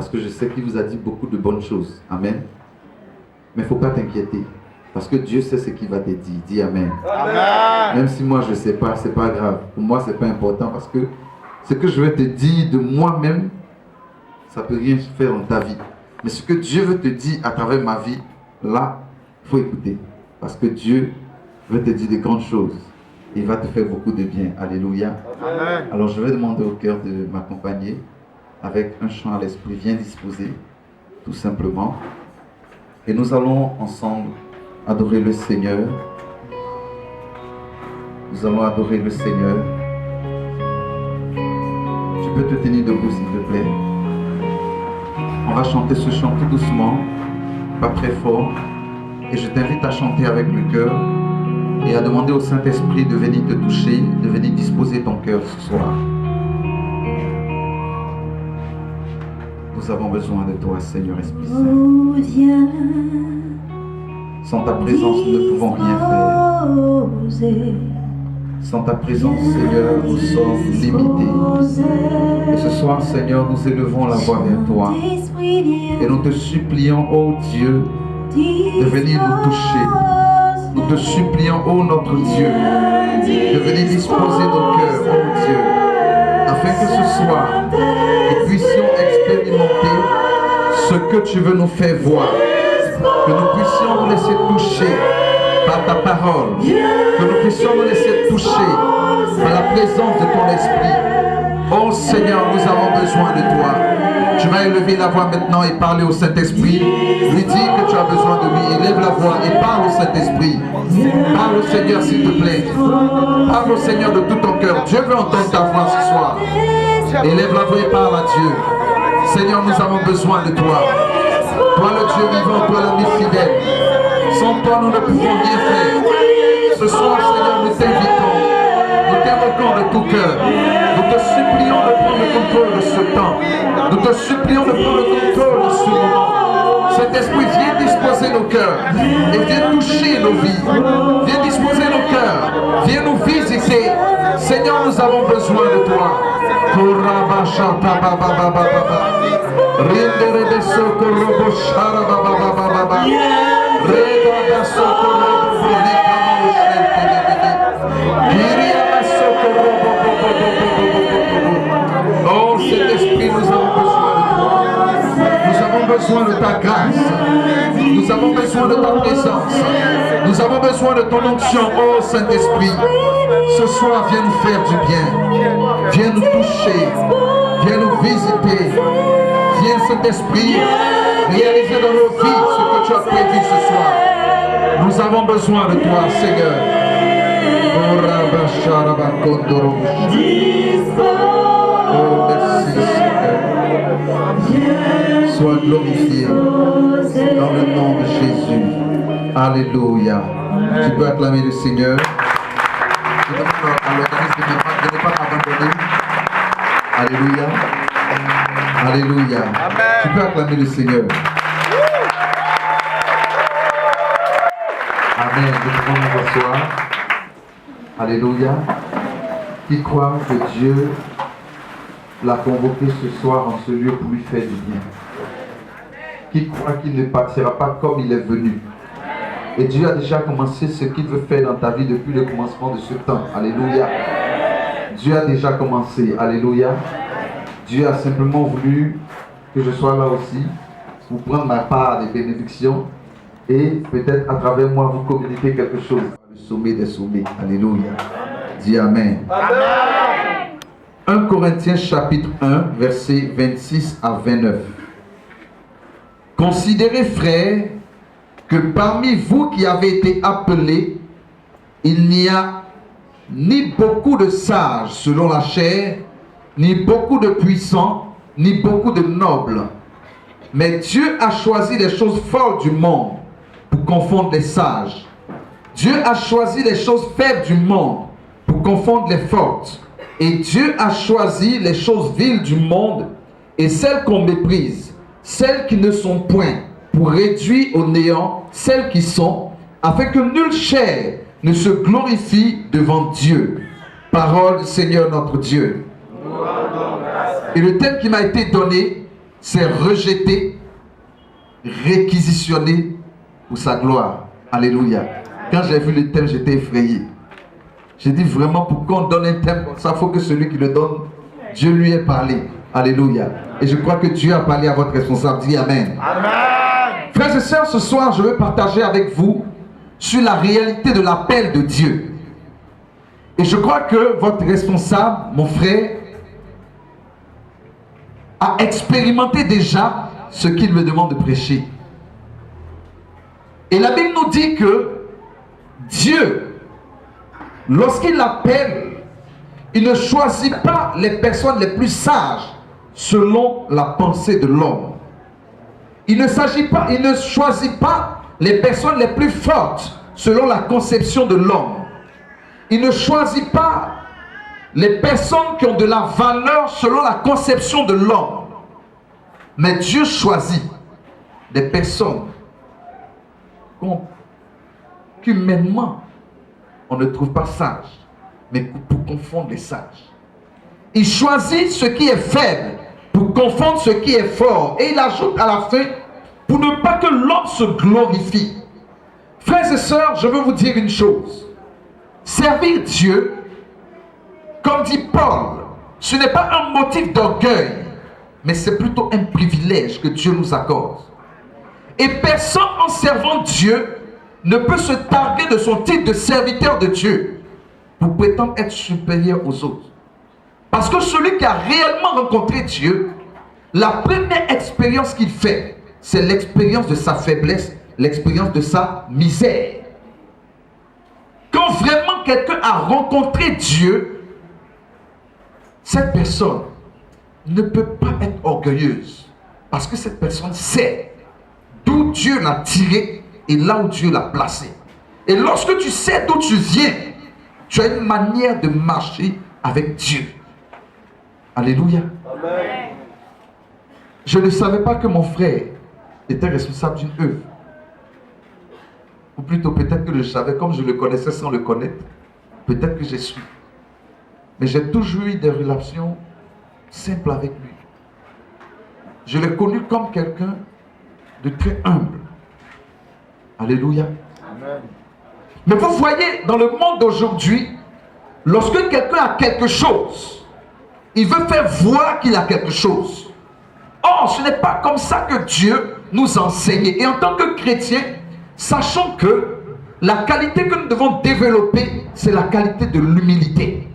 parce que je sais qu'il vous a dit beaucoup de bonnes choses. Amen. Mais il ne faut pas t'inquiéter. Parce que Dieu sait ce qu'il va te dire. Dis Amen. Amen. Même si moi je ne sais pas, ce n'est pas grave. Pour moi, ce n'est pas important parce que ce que je vais te dire de moi-même, ça ne peut rien faire dans ta vie. Mais ce que Dieu veut te dire à travers ma vie, là, il faut écouter. Parce que Dieu veut te dire de grandes choses. Il va te faire beaucoup de bien. Alléluia. Amen. Alors je vais demander au cœur de m'accompagner avec un chant à l'esprit bien disposé, tout simplement. Et nous allons ensemble adorer le Seigneur. Nous allons adorer le Seigneur. Tu peux te tenir debout s'il te plaît. On va chanter ce chant tout doucement, pas très fort. Et je t'invite à chanter avec le cœur et à demander au Saint-Esprit de venir te toucher, de venir disposer ton cœur ce soir. Nous avons besoin de toi, Seigneur Esprit Saint. Sans ta présence, nous ne pouvons rien faire. Sans ta présence, Seigneur, nous sommes limités. Et ce soir, Seigneur, nous élevons la voix vers toi. Et nous te supplions, ô Dieu, de venir nous toucher. Nous te supplions, ô notre Dieu, de venir disposer nos cœurs, ô Dieu, afin que ce soir, nous puissions expérimenter ce que tu veux nous faire voir. Que nous puissions nous laisser toucher par ta parole. Que nous puissions nous laisser toucher par la présence de ton esprit. Oh Seigneur, nous avons besoin de toi. Tu vas élever la voix maintenant et parler au Saint-Esprit. Lui dire que tu as besoin de lui. Élève la voix et parle au Saint-Esprit. Parle au Seigneur s'il te plaît. Parle au Seigneur de tout ton cœur. Dieu veut entendre ta voix ce soir. Élève la voix et parle à Dieu. Seigneur, nous avons besoin de toi. Toi le Dieu vivant, toi l'ami fidèle. Sans toi, nous ne pouvons rien faire. Ce soir, Seigneur, nous t'invitons. Nous t'invoquons de tout cœur. Nous te supplions de prendre le contrôle de ce temps. Nous te supplions de prendre le contrôle de ce moment. Cet esprit, viens disposer nos cœurs. Et viens toucher nos vies. Viens disposer nos cœurs. Viens nous visiter. Seigneur, nous avons besoin de toi. Oh, cet esprit, nous avons besoin de toi. Nous avons besoin de ta grâce. Nous avons besoin de ta présence. Nous avons besoin de ton onction, oh Saint-Esprit. Ce soir, viens nous faire du bien. Viens nous toucher. Viens nous visiter. Viens, Saint-Esprit, réaliser dans nos vies ce que tu as prévu ce soir. Nous avons besoin de toi, Seigneur. Oh, merci, Seigneur. Sois glorifié dans le nom de Jésus. Alléluia. Tu peux acclamer le Seigneur. Je demande à l'organisme de ne pas m'abandonner. Alléluia. Alléluia. Tu peux acclamer le Seigneur. Amen. Nous pouvons nous asseoir. Alléluia. Qui croit que Dieu l'a convoqué ce soir en ce lieu pour lui faire du bien. Qui croit qu'il ne partira pas comme il est venu. Et Dieu a déjà commencé ce qu'il veut faire dans ta vie depuis le commencement de ce temps. Alléluia. Dieu a déjà commencé. Alléluia. Dieu a simplement voulu que je sois là aussi pour prendre ma part des bénédictions et peut-être à travers moi vous communiquer quelque chose. Le sommet des sommets. Alléluia. Dis Amen. Amen. 1 Corinthiens chapitre 1 versets 26 à 29. Considérez, frères, que parmi vous qui avez été appelés, il n'y a ni beaucoup de sages selon la chair, ni beaucoup de puissants, ni beaucoup de nobles. Mais Dieu a choisi les choses folles du monde pour confondre les sages. Dieu a choisi les choses faibles du monde pour confondre les fortes. Et Dieu a choisi les choses viles du monde et celles qu'on méprise, celles qui ne sont point, pour réduire au néant celles qui sont, afin que nulle chair ne se glorifie devant Dieu. Parole du Seigneur notre Dieu. Et le thème qui m'a été donné, c'est rejeté, réquisitionné pour sa gloire. Alléluia. Quand j'ai vu le thème, j'étais effrayé. J'ai dit vraiment, pour qu'on donne un thème comme ça, il faut que celui qui le donne, Dieu lui ait parlé. Alléluia. Et je crois que Dieu a parlé à votre responsable. Dis Amen. Amen. Frères et sœurs, ce soir, je veux partager avec vous sur la réalité de l'appel de Dieu. Et je crois que votre responsable, mon frère, a expérimenté déjà ce qu'il me demande de prêcher. Et la Bible nous dit que Dieu, lorsqu'il appelle, il ne choisit pas les personnes les plus sages selon la pensée de l'homme. Il ne choisit pas les personnes les plus fortes selon la conception de l'homme. Il ne choisit pas les personnes qui ont de la valeur selon la conception de l'homme. Mais Dieu choisit des personnes qu'humainement on ne trouve pas sages, mais pour confondre les sages. Il choisit ce qui est faible pour confondre ce qui est fort. Et il ajoute à la fin, pour ne pas que l'homme se glorifie. Frères et sœurs, je veux vous dire une chose. Servir Dieu, comme dit Paul, ce n'est pas un motif d'orgueil, mais c'est plutôt un privilège que Dieu nous accorde. Et personne en servant Dieu ne peut se targuer de son titre de serviteur de Dieu pour prétendre être supérieur aux autres. Parce que celui qui a réellement rencontré Dieu, la première expérience qu'il fait, c'est l'expérience de sa faiblesse, l'expérience de sa misère. Quand vraiment quelqu'un a rencontré Dieu, cette personne ne peut pas être orgueilleuse. Parce que cette personne sait d'où Dieu l'a tiré et là où Dieu l'a placé. Et lorsque tu sais d'où tu viens, tu as une manière de marcher avec Dieu. Alléluia. Amen. Je ne savais pas que mon frère était responsable d'une œuvre. Ou plutôt peut-être que je savais, comme je le connaissais sans le connaître, peut-être que j'ai su. Mais j'ai toujours eu des relations simples avec lui. Je l'ai connu comme quelqu'un de très humble. Alléluia. Amen. Mais vous voyez, dans le monde d'aujourd'hui, lorsque quelqu'un a quelque chose, il veut faire voir qu'il a quelque chose. Or, ce n'est pas comme ça que Dieu nous a enseigné. Et en tant que chrétiens, sachons que la qualité que nous devons développer, c'est la qualité de l'humilité.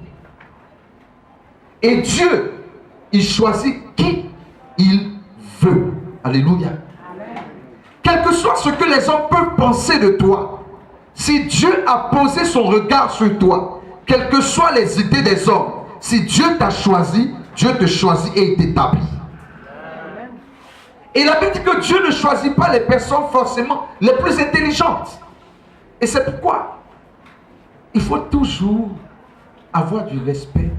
Et Dieu, il choisit qui il veut. Alléluia. Quel que soit ce que les hommes peuvent penser de toi, si Dieu a posé son regard sur toi, quelles que soient les idées des hommes, si Dieu t'a choisi, Dieu te choisit et il t'établit. Et la Bible dit que Dieu ne choisit pas les personnes forcément les plus intelligentes. Et c'est pourquoi il faut toujours avoir du respect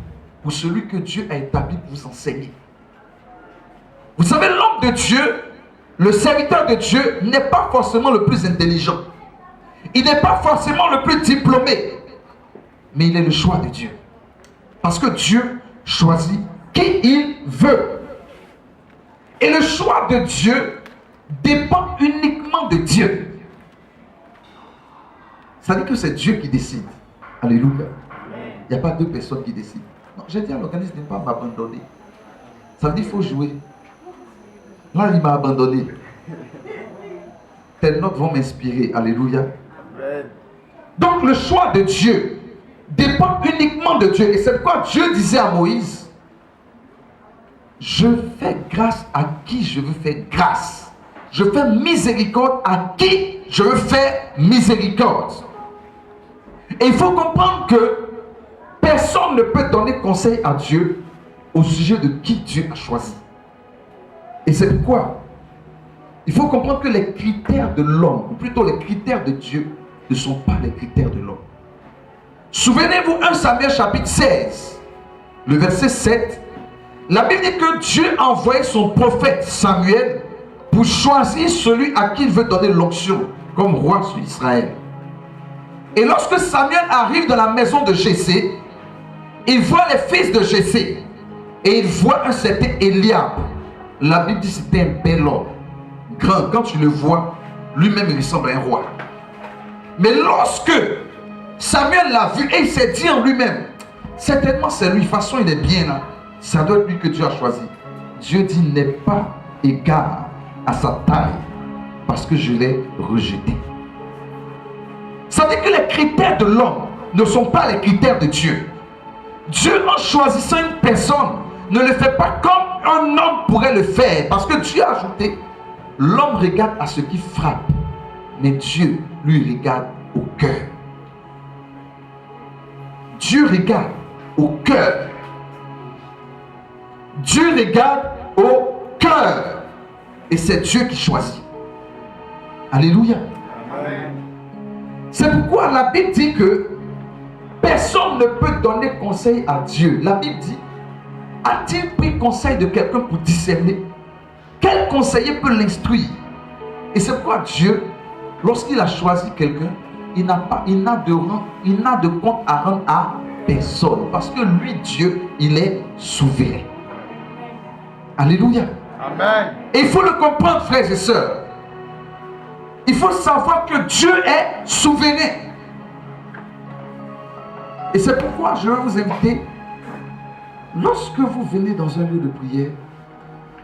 pour celui que Dieu a établi pour vous enseigner. Vous savez, l'homme de Dieu, le serviteur de Dieu, n'est pas forcément le plus intelligent. Il n'est pas forcément le plus diplômé. Mais il est le choix de Dieu. Parce que Dieu choisit qui il veut. Et le choix de Dieu dépend uniquement de Dieu. Ça dit que c'est Dieu qui décide. Alléluia. Il n'y a pas deux personnes qui décident. Non, j'ai dit à l'organisme de ne pas m'abandonner. Ça veut dire qu'il faut jouer. Là, il m'a abandonné. Telles notes vont m'inspirer. Alléluia. Donc, le choix de Dieu dépend uniquement de Dieu. Et c'est pourquoi Dieu disait à Moïse, je fais grâce à qui je veux faire grâce. Je fais miséricorde à qui je veux faire miséricorde. Et il faut comprendre que personne ne peut donner conseil à Dieu au sujet de qui Dieu a choisi. Et c'est pourquoi il faut comprendre que les critères de l'homme, ou plutôt les critères de Dieu, ne sont pas les critères de l'homme. Souvenez-vous, 1 Samuel chapitre 16, le verset 7, la Bible dit que Dieu a envoyé son prophète Samuel pour choisir celui à qui il veut donner l'onction comme roi sur Israël. Et lorsque Samuel arrive dans la maison de Jessé, il voit les fils de Jessé et il voit un certain Eliab. La Bible dit que c'était un bel homme. Grand, quand tu le vois, lui-même il ressemble à un roi. Mais lorsque Samuel l'a vu et il s'est dit en lui-même, certainement c'est lui, de toute façon il est bien là. Ça doit être lui que Dieu a choisi. Dieu dit, n'est pas égard à sa taille parce que je l'ai rejeté. Ça veut dire que les critères de l'homme ne sont pas les critères de Dieu. Dieu, en choisissant une personne, ne le fait pas comme un homme pourrait le faire. Parce que Dieu a ajouté, l'homme regarde à ce qui frappe, mais Dieu, lui, regarde au cœur. Dieu regarde au cœur. Dieu regarde au cœur. Et c'est Dieu qui choisit. Alléluia. Amen. C'est pourquoi la Bible dit que personne ne peut donner conseil à Dieu. La Bible dit, a-t-il pris conseil de quelqu'un pour discerner? Quel conseiller peut l'instruire? Et c'est pourquoi Dieu, lorsqu'il a choisi quelqu'un, il n'a de compte à rendre à personne. Parce que lui, Dieu, il est souverain. Alléluia. Amen. Et il faut le comprendre, frères et sœurs. Il faut savoir que Dieu est souverain. Et c'est pourquoi je vais vous inviter, lorsque vous venez dans un lieu de prière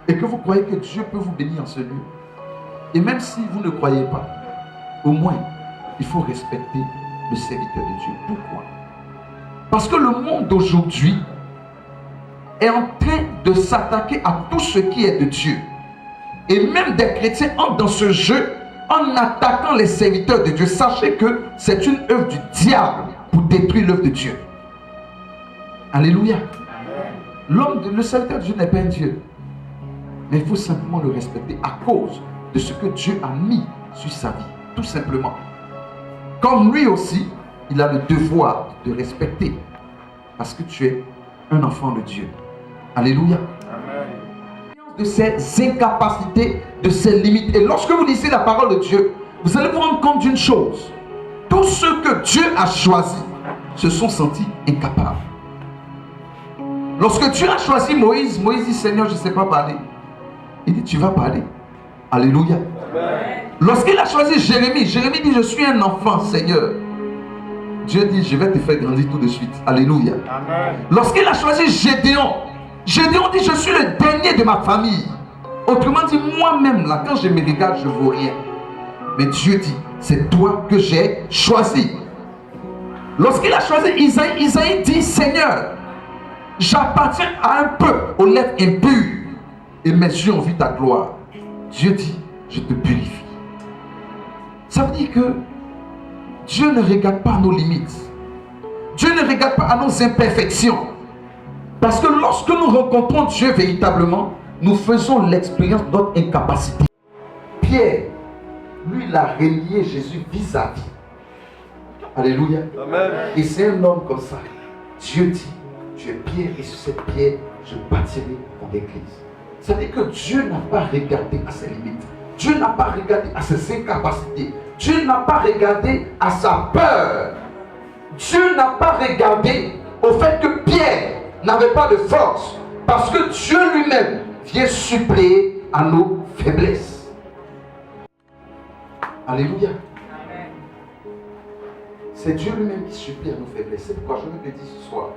et que vous croyez que Dieu peut vous bénir en ce lieu, et même si vous ne croyez pas, au moins, il faut respecter le serviteur de Dieu. Pourquoi? Parce que le monde d'aujourd'hui est en train de s'attaquer à tout ce qui est de Dieu. Et même des chrétiens entrent dans ce jeu en attaquant les serviteurs de Dieu. Sachez que c'est une œuvre du diable pour détruire l'œuvre de Dieu. Alléluia. Le serviteur de Dieu n'est pas un Dieu. Mais il faut simplement le respecter à cause de ce que Dieu a mis sur sa vie. Tout simplement. Comme lui aussi, il a le devoir de respecter. Parce que tu es un enfant de Dieu. Alléluia. Amen. De ses incapacités, de ses limites. Et lorsque vous lisez la parole de Dieu, vous allez vous rendre compte d'une chose. Tous ceux que Dieu a choisis se sont sentis incapables. Lorsque Dieu a choisi Moïse, Moïse dit, Seigneur, je ne sais pas parler. Il dit, tu vas parler. Alléluia. Lorsqu'il a choisi Jérémie, Jérémie dit, je suis un enfant, Seigneur. Dieu dit, je vais te faire grandir tout de suite. Alléluia. Lorsqu'il a choisi Gédéon, Gédéon dit, je suis le dernier de ma famille. Autrement dit, moi-même, là, quand je me regarde, je ne vaux rien. Mais Dieu dit, c'est toi que j'ai choisi. Lorsqu'il a choisi Isaïe, Isaïe dit, Seigneur, j'appartiens à un peuple aux lèvres impures et mes yeux ont vu ta gloire. Dieu dit, je te purifie. Ça veut dire que Dieu ne regarde pas nos limites. Dieu ne regarde pas à nos imperfections. Parce que lorsque nous rencontrons Dieu véritablement, nous faisons l'expérience de notre incapacité. Pierre, lui, il a relié Jésus vis-à-vis. Alléluia. Amen. Et c'est un homme comme ça. Dieu dit, tu es pierre et sur cette pierre, je bâtirai mon église. Ça veut dire que Dieu n'a pas regardé à ses limites. Dieu n'a pas regardé à ses incapacités. Dieu n'a pas regardé à sa peur. Dieu n'a pas regardé au fait que Pierre n'avait pas de force. Parce que Dieu lui-même vient suppléer à nos faiblesses. Alléluia. C'est Dieu lui-même qui supplée à nos faiblesses. C'est pourquoi je veux te dire ce soir.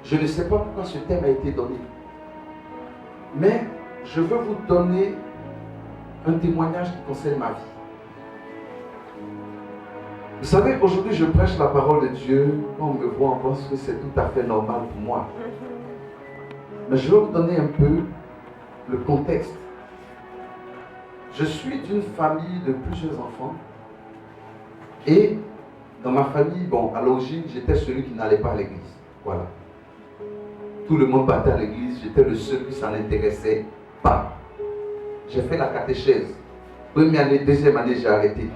Je ne sais pas pourquoi ce thème a été donné. Mais je veux vous donner un témoignage qui concerne ma vie. Vous savez, aujourd'hui je prêche la parole de Dieu. Quand on me voit, on pense que c'est tout à fait normal pour moi. Mais je vais vous donner un peu le contexte. Je suis d'une famille de plusieurs enfants. Et dans ma famille, bon, à l'origine, j'étais celui qui n'allait pas à l'église. Voilà. Tout le monde partait à l'église, j'étais le seul qui s'en intéressait pas. J'ai fait la catéchèse. Première année, deuxième année, j'ai arrêté.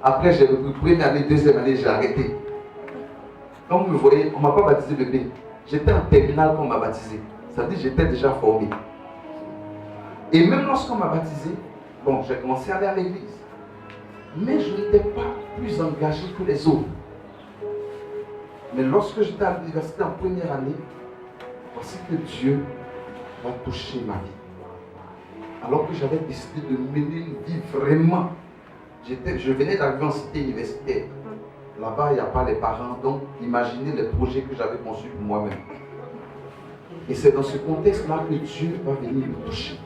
Après, j'ai repris première année, deuxième année, j'ai arrêté. Comme vous me voyez, on ne m'a pas baptisé bébé. J'étais en terminale quand on m'a baptisé. Ça veut dire que j'étais déjà formé. Et même lorsqu'on m'a baptisé, bon, j'ai commencé à aller à l'église. Mais je n'étais pas plus engagé que les autres. Mais lorsque j'étais à l'université en première année, voici que Dieu va toucher ma vie. alors que j'avais décidé de mener une vie vraiment. Je venais d'arriver en cité universitaire. Là-bas, il n'y a pas les parents, donc imaginez les projets que j'avais conçus pour moi-même. Et c'est dans ce contexte-là que Dieu va venir me toucher.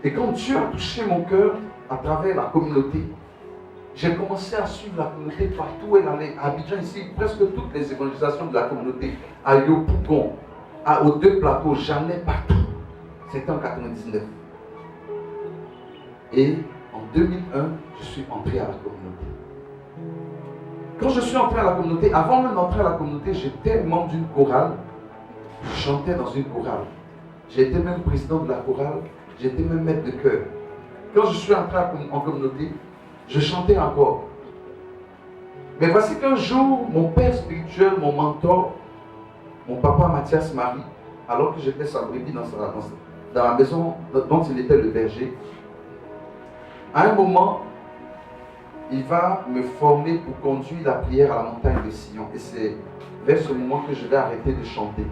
Et quand Dieu a touché mon cœur à travers la communauté, j'ai commencé à suivre la communauté partout où elle allait. À Abidjan, ici, presque toutes les évangélisations de la communauté, à Yopougon, aux 2 plateaux, j'en ai partout. C'était en 1999. Et en 2001, je suis entré à la communauté. Quand je suis entré à la communauté, avant même d'entrer à la communauté, j'étais membre d'une chorale. Je chantais dans une chorale. J'étais même président de la chorale. J'étais même maître de chœur. Quand je suis entré en communauté, je chantais encore. Mais voici qu'un jour, mon père spirituel, mon mentor, mon papa Mathias Marie, alors que j'étais sa brebis dans la maison dont il était le berger, à un moment, il va me former pour conduire la prière à la montagne de Sion. Et c'est vers ce moment que je vais arrêter de chanter.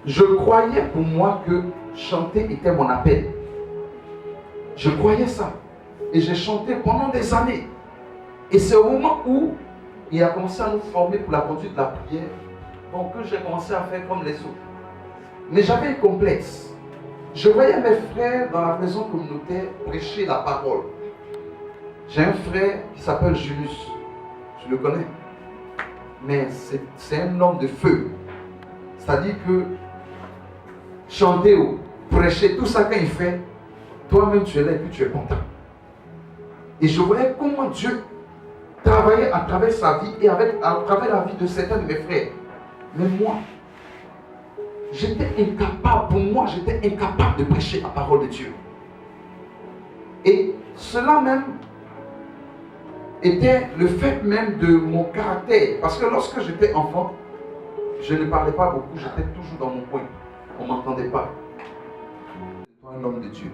Je croyais pour moi que chanter était mon appel. Je croyais ça. Et j'ai chanté pendant des années. Et c'est au moment où il a commencé à nous former pour la conduite de la prière, donc que j'ai commencé à faire comme les autres. Mais j'avais un complexe. Je voyais mes frères dans la maison communautaire prêcher la parole. J'ai un frère qui s'appelle Julius. Je le connais. Mais c'est un homme de feu. C'est-à-dire que chanter ou prêcher, tout ça quand il fait, toi-même tu es là et puis tu es content. Et je voyais comment Dieu travaillait à travers sa vie et à travers la vie de certains de mes frères. Mais moi, j'étais incapable, pour moi, j'étais incapable de prêcher la parole de Dieu. Et cela même était le fait même de mon caractère. Parce que lorsque j'étais enfant, je ne parlais pas beaucoup, j'étais toujours dans mon coin. On ne m'entendait pas. J'étais un homme de Dieu.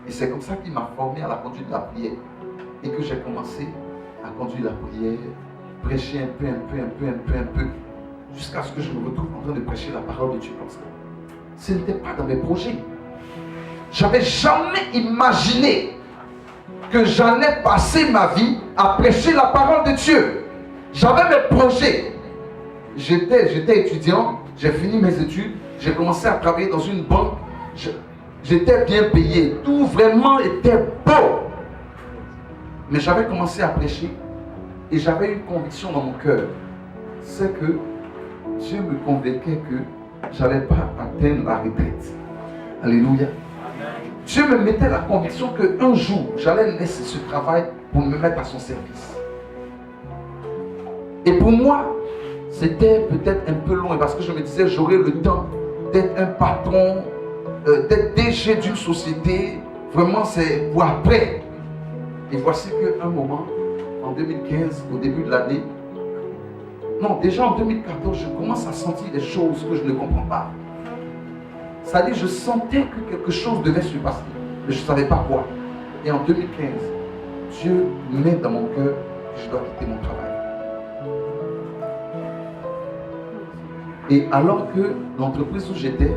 Et c'est comme ça qu'il m'a formé à la conduite de la prière. Et que j'ai commencé à conduire la prière, prêcher un peu, jusqu'à ce que je me retrouve en train de prêcher la parole de Dieu comme ça. Ce n'était pas dans mes projets. J'avais jamais imaginé que j'allais passer ma vie à prêcher la parole de Dieu. J'avais mes projets. J'étais étudiant, j'ai fini mes études, j'ai commencé à travailler dans une banque. J'étais bien payé, tout vraiment était beau. Mais j'avais commencé à prêcher et j'avais une conviction dans mon cœur. C'est que Dieu me convainquait que je n'allais pas atteindre la retraite. Alléluia. Dieu me mettait la conviction qu'un jour, j'allais laisser ce travail pour me mettre à son service. Et pour moi, c'était peut-être un peu long parce que je me disais, j'aurais le temps d'être un patron, d'être DG d'une société. Vraiment, c'est pour après. Et voici qu'un moment, en 2015, au début de l'année, non, déjà en 2014, je commence à sentir des choses que je ne comprends pas. C'est-à-dire, je sentais que quelque chose devait se passer, mais je ne savais pas quoi. Et en 2015, Dieu met dans mon cœur que je dois quitter mon travail. Et alors que l'entreprise où j'étais,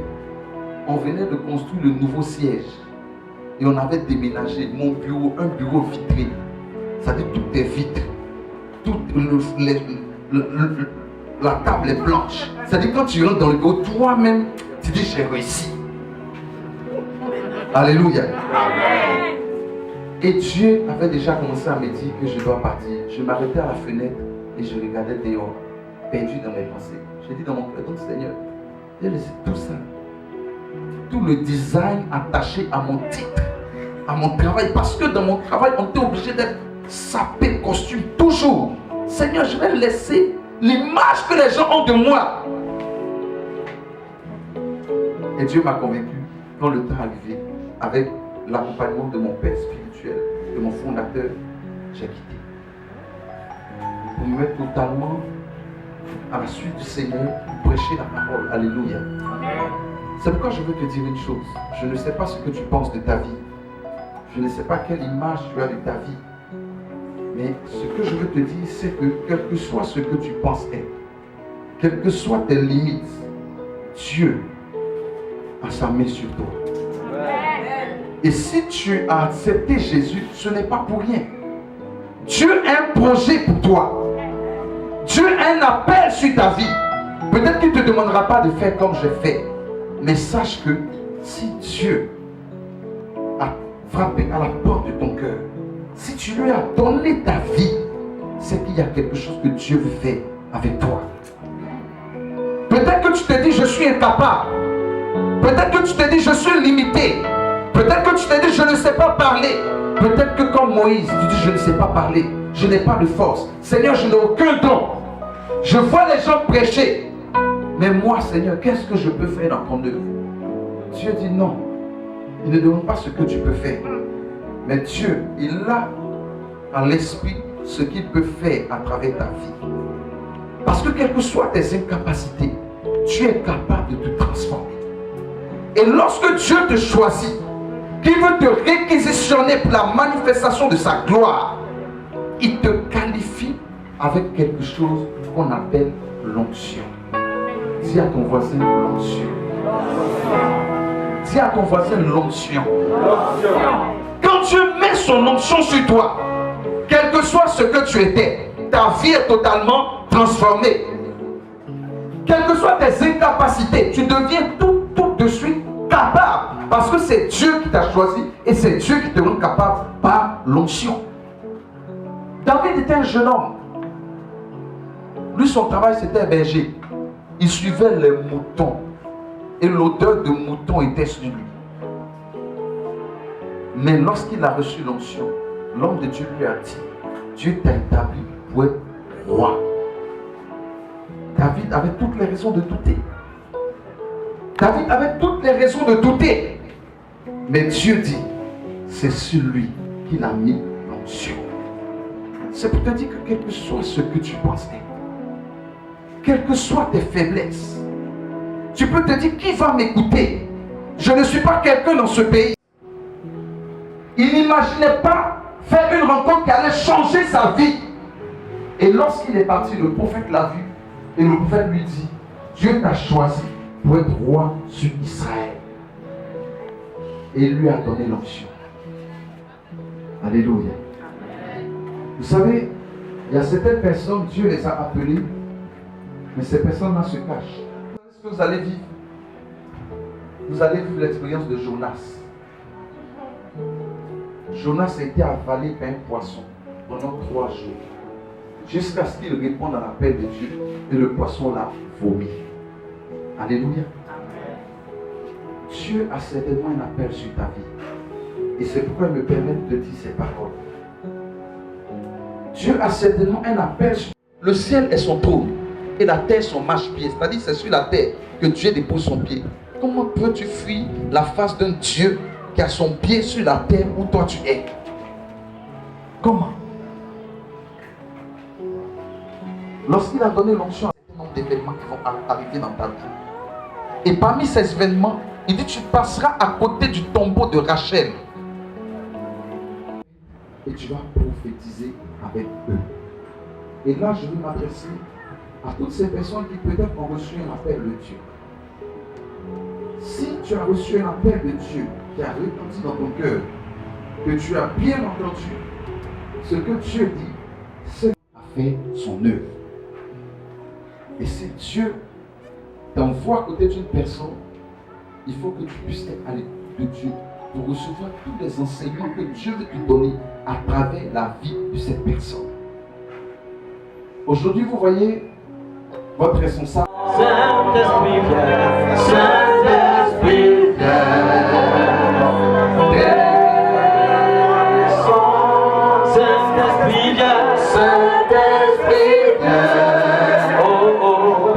on venait de construire le nouveau siège. Et on avait déménagé mon bureau, un bureau vitré. C'est-à-dire tout est vitre. La table est blanche. C'est-à-dire quand tu rentres dans le bureau, toi-même, tu dis j'ai réussi. Alléluia. Amen. Et Dieu avait déjà commencé à me dire que je dois partir. Je m'arrêtais à la fenêtre et je regardais dehors, perdu dans mes pensées. J'ai dit dans mon cœur, donc Seigneur, j'ai laissé tout ça. Tout le design attaché à mon titre, à mon travail. Parce que dans mon travail, on était obligé d'être sapé, costume, toujours. Seigneur, je vais laisser l'image que les gens ont de moi. Et Dieu m'a convaincu, quand le temps arrivé, avec l'accompagnement de mon père spirituel, de mon fondateur, j'ai quitté. Pour me mettre totalement à la suite du Seigneur, pour prêcher la parole. Alléluia. C'est pourquoi je veux te dire une chose. Je ne sais pas ce que tu penses de ta vie. Je ne sais pas quelle image tu as de ta vie. Mais ce que je veux te dire, c'est que quel que soit ce que tu penses être, quelles que soient tes limites, Dieu a sa main sur toi. Et si tu as accepté Jésus, ce n'est pas pour rien. Dieu a un projet pour toi. Dieu a un appel sur ta vie. Peut-être qu'il ne te demandera pas de faire comme j'ai fait. Mais sache que si Dieu a frappé à la porte de ton cœur, si tu lui as donné ta vie, c'est qu'il y a quelque chose que Dieu veut faire avec toi. Peut-être que tu te dis je suis incapable. Peut-être que tu te dis je suis limité. Peut-être que tu te dis je ne sais pas parler. Peut-être que comme Moïse, tu dis je ne sais pas parler. Je n'ai pas de force. Seigneur, je n'ai aucun don. Je vois les gens prêcher. Mais moi, Seigneur, qu'est-ce que je peux faire dans ton œuvre? Dieu dit non. Il ne demande pas ce que tu peux faire. Mais Dieu, il a en l'esprit ce qu'il peut faire à travers ta vie. Parce que quelles que soient tes incapacités, tu es capable de te transformer. Et lorsque Dieu te choisit, qu'il veut te réquisitionner pour la manifestation de sa gloire, il te qualifie avec quelque chose qu'on appelle l'onction. Dis à ton voisin l'onction. Dis à ton voisin l'onction. Quand Dieu met son onction sur toi, quel que soit ce que tu étais, ta vie est totalement transformée. Quelles que soient tes incapacités, tu deviens tout de suite capable. Parce que c'est Dieu qui t'a choisi et c'est Dieu qui te rend capable par l'onction. David était un jeune homme. Lui, son travail, c'était berger. Il suivait les moutons. Et l'odeur de mouton était sur lui. Mais lorsqu'il a reçu l'onction, l'homme de Dieu lui a dit, Dieu t'a établi pour être roi. David avait toutes les raisons de douter. David avait toutes les raisons de douter. Mais Dieu dit, c'est sur lui qu'il a mis l'onction. C'est pour te dire que quel que soit ce que tu penses être, quelles que soient tes faiblesses, tu peux te dire, qui va m'écouter? Je ne suis pas quelqu'un dans ce pays. Il n'imaginait pas faire une rencontre qui allait changer sa vie. Et lorsqu'il est parti, le prophète l'a vu. Et le prophète lui dit, Dieu t'a choisi pour être roi sur Israël. Et il lui a donné l'onction. Alléluia. Vous savez, il y a certaines personnes, Dieu les a appelées, mais ces personnes-là se cachent. Est-ce que vous allez vivre? Vous allez vivre l'expérience de Jonas. Jonas a été avalé par un poisson pendant 3 jours. Jusqu'à ce qu'il réponde à l'appel de Dieu. Et le poisson l'a vomi. Alléluia. Dieu a certainement un appel sur ta vie. Et c'est pourquoi il me permet de te dire ces paroles. Dieu a certainement un appel sur... Le ciel est son trône. Et la terre son marchepied. C'est-à-dire c'est sur la terre que Dieu dépose son pied. Comment peux-tu fuir la face d'un Dieu qui a son pied sur la terre où toi tu es? Comment? Lorsqu'il a donné l'onction à un certain nombre d'événements qui vont arriver dans ta vie. Et parmi ces événements, il dit tu passeras à côté du tombeau de Rachel. Et tu vas prophétiser avec eux. Et là, je veux m'adresser à toutes ces personnes qui peut-être ont reçu un appel de Dieu. Si tu as reçu un appel de Dieu qui a retenti dans ton cœur, que tu as bien entendu ce que Dieu dit, c'est a fait son œuvre. Et si Dieu t'envoie à côté d'une personne, il faut que tu puisses être à l'écoute de Dieu pour recevoir tous les enseignements que Dieu veut te donner à travers la vie de cette personne. Aujourd'hui, vous voyez votre responsable. Saint-Esprit, Saint-Esprit, Saint-Esprit, Saint-Esprit, oh, oh, oh,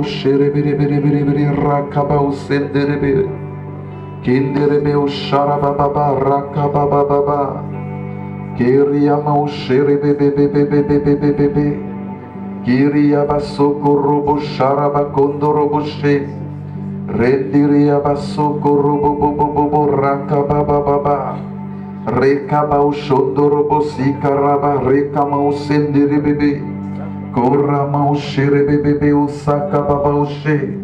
Rakabao Sherebere Rakabao Senderebe Kinderebeo Sharababa Rakababa Kiriamao Sherebebe Kiriabasoko Robo Sharaba Kondorobo She Rendiriabasoko Robo Rakababa Rekabao Shondorobo Sikaraba Rekamao Senderebebe Koramao Sherebebe Osaka Babao She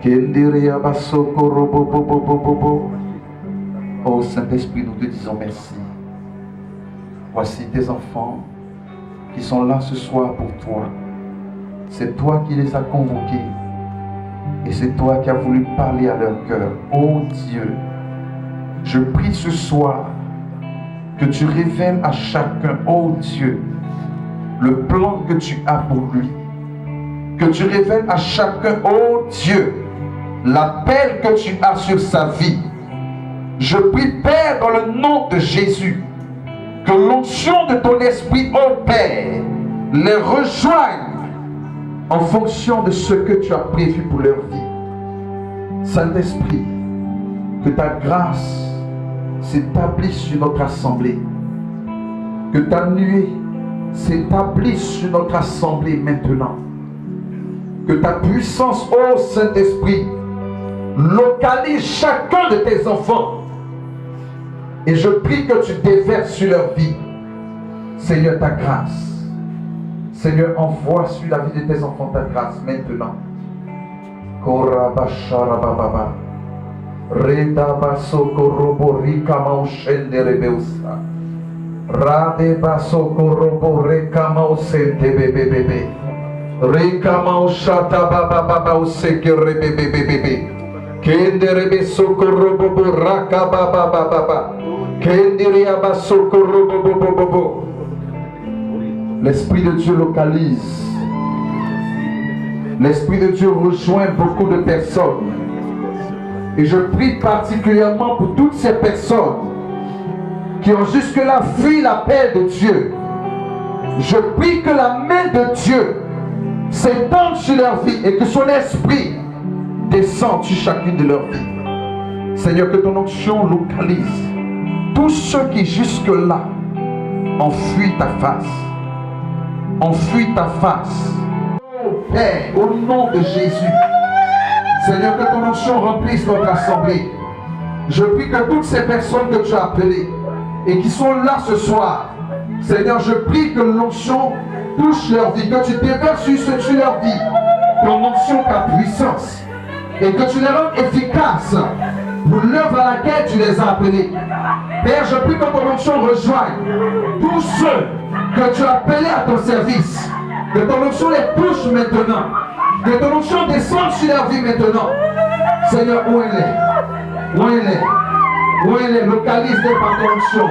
Kendiria Basoko Robo. Oh Saint-Esprit, nous te disons merci. Voici tes enfants qui sont là ce soir pour toi. C'est toi qui les as convoqués et c'est toi qui as voulu parler à leur cœur. Oh Dieu, je prie ce soir que tu révèles à chacun, oh Dieu, le plan que tu as pour lui. Que tu révèles à chacun, oh Dieu, l'appel que tu as sur sa vie. Je prie, Père, dans le nom de Jésus, que l'onction de ton esprit, oh Père, les rejoigne en fonction de ce que tu as prévu pour leur vie. Saint-Esprit, que ta grâce s'établisse sur notre assemblée. Que ta nuée s'établisse sur notre assemblée maintenant. Que ta puissance, ô Saint-Esprit, localise chacun de tes enfants. Et je prie que tu déverses sur leur vie, Seigneur, ta grâce. Seigneur, envoie sur la vie de tes enfants ta grâce maintenant. Korabasharababa. Redabasokorobo rikama ushenderebeusa. Radebasokorobo rekama usentebebebebe. Rikama ushatabababa usekerebebebebe. Kenderebe sokorobo rakababababa. Kendiriaba sokorobo. L'Esprit de Dieu localise. L'Esprit de Dieu rejoint beaucoup de personnes. Et je prie particulièrement pour toutes ces personnes qui ont jusque-là fui l'appel de Dieu. Je prie que la main de Dieu s'étende sur leur vie et que son esprit descende sur chacune de leurs vies. Seigneur, que ton onction localise tous ceux qui jusque-là ont fui ta face. Ont fui ta face. Oh Père, au nom de Jésus, Seigneur, que ton onction remplisse notre assemblée. Je prie que toutes ces personnes que tu as appelées et qui sont là ce soir, Seigneur, je prie que l'onction touche leur vie, que tu déverses sur leur vie ton onction, ta puissance, et que tu les rendes efficaces pour l'œuvre à laquelle tu les as appelés. Père, je prie que ton onction rejoigne tous ceux que tu as appelés à ton service, que ton onction les touche maintenant, que ton onction descende sur leur vie maintenant. Seigneur, où elle est? Où elle est? Où elle est? Localise-les par ton onction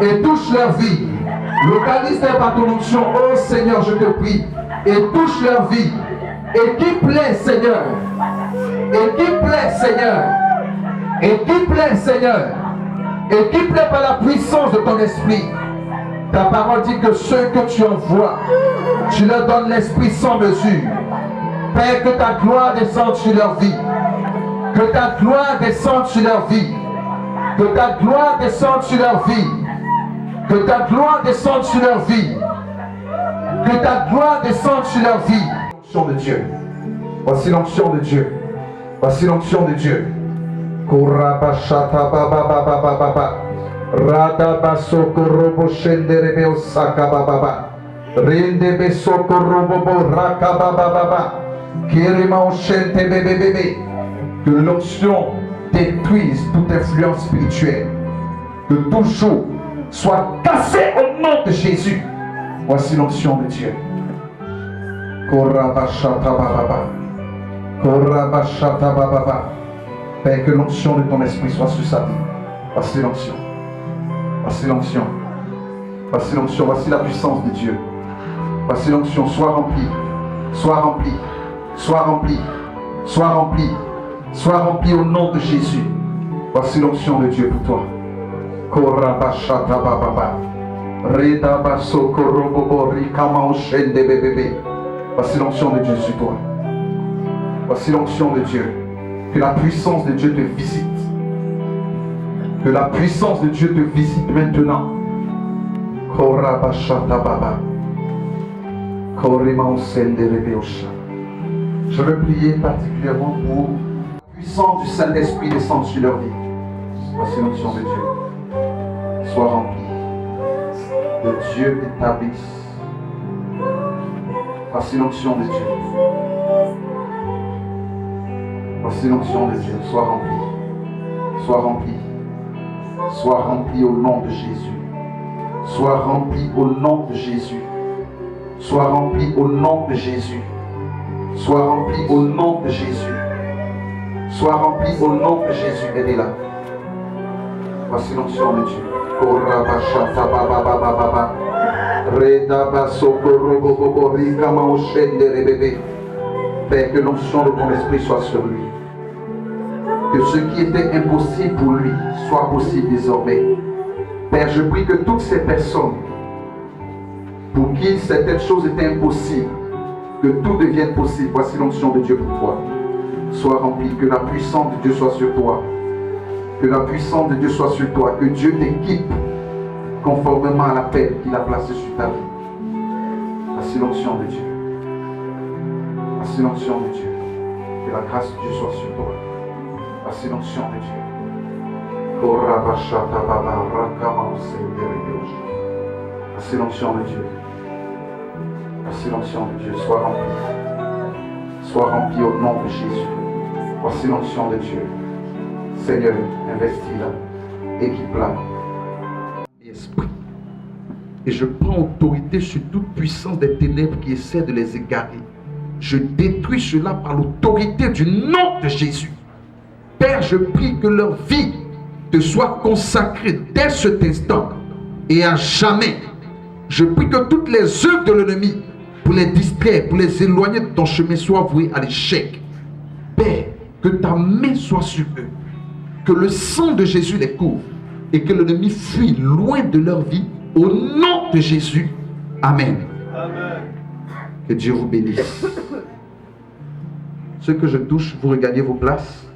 et touche leur vie. Localise-les par ton onction, oh Seigneur, je te prie, et touche leur vie. Équipe-les, Seigneur. Équipe-les, Seigneur. Équipe-les, Seigneur. Équipe-les par la puissance de ton esprit. Ta parole dit que ceux que tu envoies, tu leur donnes l'esprit sans mesure. Père, que ta gloire descende sur leur vie. Que ta gloire descende sur leur vie. Que ta gloire descende sur leur vie. Que ta gloire descende sur leur vie. Que ta gloire descende sur leur vie. L'onction de Dieu. Voici l'onction de Dieu. Voici l'onction de Dieu. Korabashata baba baba baba baba. Radabasoko robo shenderebe osaka baba baba. Rendebe soko robo raka baba baba. Kirima oshente bebe bebe. Que l'onction détruise toute influence spirituelle. Que tout joug soit cassé au nom de Jésus. Voici l'onction de Dieu. Korabashata baba. Korabashata baba. Père, que l'onction de ton esprit soit sur sa vie. Voici l'onction. Voici l'onction. Voici l'onction. Voici la puissance de Dieu. Voici l'onction. Sois rempli. Sois rempli. Sois rempli. Sois rempli. Sois rempli au nom de Jésus. Voici l'onction de Dieu pour toi. Korabashata baba. Redabasoko robobo rikama oshende bebebe. Voici l'onction de Dieu sur toi. Voici l'onction de Dieu. Que la puissance de Dieu te visite. Que la puissance de Dieu te visite maintenant. Je veux prier particulièrement pour la puissance du Saint-Esprit descendre sur leur vie. Voici l'onction de Dieu. Sois rempli. Le Dieu t'établisse. Voici l'onction de Dieu. Voici l'onction de Dieu. Sois rempli. Sois rempli. Sois rempli au nom de Jésus. Sois rempli au nom de Jésus. Sois rempli au nom de Jésus. Sois rempli au nom de Jésus. Sois rempli au nom de Jésus. Aidez-la. Voici l'onction de Dieu. Père, que l'onction de ton esprit soit sur lui. Que ce qui était impossible pour lui soit possible désormais. Père, je prie que toutes ces personnes pour qui certaines choses étaient impossibles, que tout devienne possible. Voici l'onction de Dieu pour toi. Sois rempli, que la puissance de Dieu soit sur toi. Que la puissance de Dieu soit sur toi. Que Dieu t'équipe conformément à l'appel qu'il a placé sur ta vie. Voici l'onction de Dieu. Voici l'onction de Dieu. Que la grâce de Dieu soit sur toi. Voici l'onction de Dieu. Voici l'onction de Dieu. Voici l'onction de Dieu. Sois rempli. Sois rempli au nom de Jésus. Voici l'onction de Dieu. Seigneur, investis-la. Équipe-la. Esprit. Et je prends autorité sur toute puissance des ténèbres qui essaie de les égarer. Je détruis cela par l'autorité du nom de Jésus. Père, je prie que leur vie te soit consacrée dès cet instant et à jamais. Je prie que toutes les œuvres de l'ennemi pour les distraire, pour les éloigner de ton chemin soient vouées à l'échec. Père, que ta main soit sur eux, que le sang de Jésus les couvre et que l'ennemi fuit loin de leur vie au nom de Jésus. Amen. Amen. Que Dieu vous bénisse. Ceux que je touche, vous regagnez vos places.